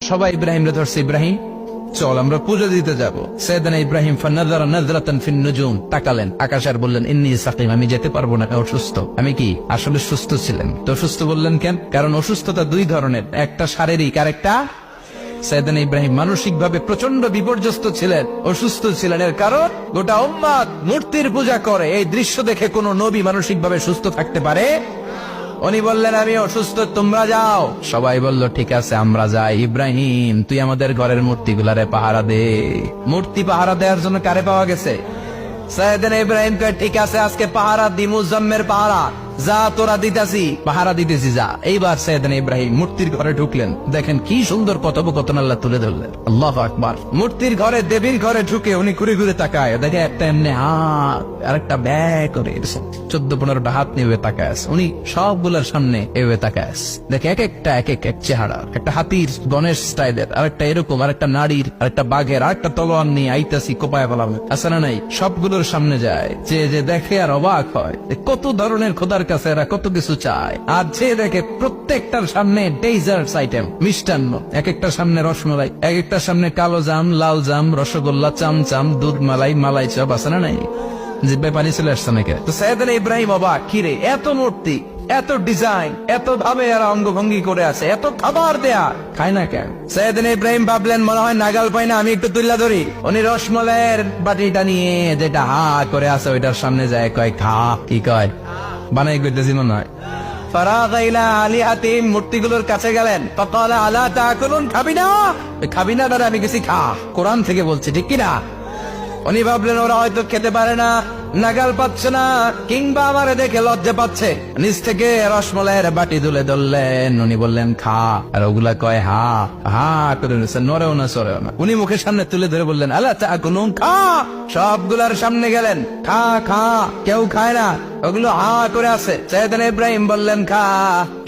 সবাই ইব্রাহিম রে ধরছে, ইব্রাহিম চল আমরা পুজো দিতে যাব। সাইয়েদনা ইব্রাহিম ফানাযারা নাযরাতান ফিন নুজুম, তাকালেন আকাশে আর বললেন ইন্নী সাকিম, আমি যেতে পারবো না, অসুস্থ। আমি কি আসলে সুস্থ ছিলেন? তো অসুস্থ বললেন কেন? কারণ অসুস্থতা দুই ধরনের, একটা শারীরিক আর একটা। সাইয়েদনা ইব্রাহিম মানসিক ভাবে প্রচন্ড বিপর্যস্ত ছিলেন, অসুস্থ ছিলেন। এর কারণ গোটা উম্মাত মূর্তির পূজা করে, এই দৃশ্য দেখে কোন নবী মানসিক ভাবে সুস্থ থাকতে পারে? উনি বললেন আমি অসুস্থ, তোমরা যাও। সবাই বলল ঠিক আছে আমরা যাই। ইব্রাহিম তুই আমাদের ঘরের মূর্তিগুলারে পাহারা দে। মূর্তি পাহারা দেওয়ার জন্য কারে পাওয়া গেছে? সাইয়েদনা ইব্রাহিম কয় ঠিক আছে আজকে পাহারা দি, মুজাম্মের পাহারা, যা তোরা দিতেছি, পাহারা দিতেছি যা। এইবার সাইয়েদনা ইব্রাহিম মূর্তির ঘরে ঢুকলেন, দেখেন কি সুন্দর কথোপকথন আল্লাহ তুলে ধরলেন। আল্লাহু আকবার। মূর্তির ঘরে, দেবীর ঘরে ঢুকে উনি ঘুরে ঘুরে তাকায়, দেখে একটা এমনি হাত আর একটা ব্যাগ করে 14-15টা হাত নিয়ে তাকায় আছে। উনি সবগুলোর সামনে এভাবে তাকায় আছে, দেখে এক একটা এক এক চেহারা, একটা হাতির গণেশ স্টাইলের, আর একটা এরকম, আর একটা নারীর, আর একটা বাঘের, আর একটা তলোয়ার নিয়ে আইতাছি কোপায় ফেলাম আছে না নাই? সবগুলোর সামনে যায়, যে দেখে আর অবাক হয় কত ধরনের খোদার কাছে এরা কত কিছু চায়। আর যে দেখে প্রত্যেকটার সামনে ডেজার্টস আইটেম, মিষ্টান্ন, এক একটার সামনে রসমালাই, এক একটার সামনে কালো জাম, লাল জাম, রসগোল্লা, চামচাম, দুধ মালাই, মালাই চপ আছে না নাই? জিব্বায় পানি চলে আসছে নাকি? তো সাইয়েদনা ইব্রাহিম অবাক, কিরে এত মূর্তি, এত ডিজাইন, এত ভাবে এরা অঙ্গভঙ্গি করে আছে, এত খাবার দেয়া, খায় না কেন? সাইয়েদনা ইব্রাহিম ভাবলেন মনে হয় নাগাল পাই না, আমি একটু তুল্লা ধরি। উনি রসমালাইয়ের বাটিটা নিয়ে যেটা হা করে আছে ওইটার সামনে যায়, কয় খা। কি কয়? বানাই করতেছি মনে হয়। ফারাগা ইলা আলিহাতিম, মূর্তিগুলোর কাছে গেলেন, ফাকালা আলা তাকুলুন, খাবি না? খাবি না দাদা, আমি কিছু খা, কোরআন থেকে বলছি, ঠিক কিনা? উনি ভাবলেন ওরা হয়তো খেতে পারে না, নাগাল পাচ্ছে না, কিংবা আমারে দেখে লজ্জা পাচ্ছে। নিচ থেকে রসমালাইয়ের বাটি তুলে ধরলেন, উনি বললেন খা, আর ওগুলা কয় হা হা করে নিচ্ছে, নড়েও না সরেও না। উনি মুখের সামনে তুলে ধরে বললেন আলা তাকুলুন, খা। সবগুলার সামনে গেলেন, খা খা, কেউ খায় না, ওগুলো হা করে আছে। সাইয়েদনা ইব্রাহিম বললেন খা,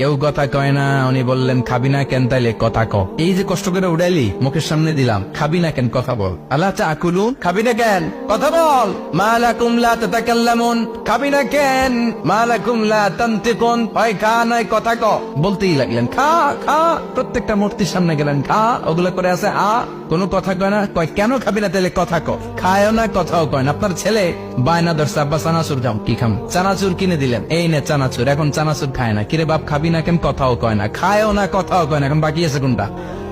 কেউ কথা কয় না। উনি বললেন খাবি না কেন? তাইলে কথা ক, এই যে কষ্ট করে উড়াইলি, মুখের সামনে দিলাম, খাবি না কেন? কথা বল। আলা তাকুলুন, খাবি না কেন? কথা বল। মা লাকুম লা তাতাকাল্লামুন, খাবি না কেন? মা লাকুম লা তানতিকুন, হয় খা নয় কথা ক। বলতেই লাগলেন খা খা, প্রত্যেকটা মূর্তির সামনে গেলেন, খা, ওগুলো করে আছে আ, কোনো কথা কয় না। কয় কেন খাবি না? তাইলে কথা ক। খায়ও না, কথাও কয় না। আপনার ছেলে বায়না ধরছে, আব্বা চানাচুর যাও, কি খাম? চানাচুর কিনে দিলেন, এই নে চানাচুর, এখন চানাচুর খায় না। কিরে বাপ খাবি না কেন? কথাও কয় না, খায়ও না, কথাও কয় না। এখন বাকি আছে কোনটা?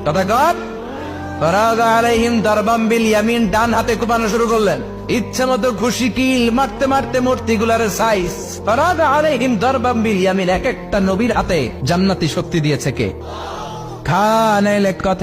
কথা কর। ফারাগা আলাইহিম দারবাম বিল ইয়ামিন, ডান হাতে কোপানো শুরু করলেন, ইচ্ছা মতো খুশি কিল মারতে মারতে মূর্তিগুলার সাইজ। ফারাগা আলাইহিম দারবাম বিল ইয়ামিন, এক একটা নবীর হাতে জান্নাতি শক্তি দিয়েছে কে? খা নাইলে কথা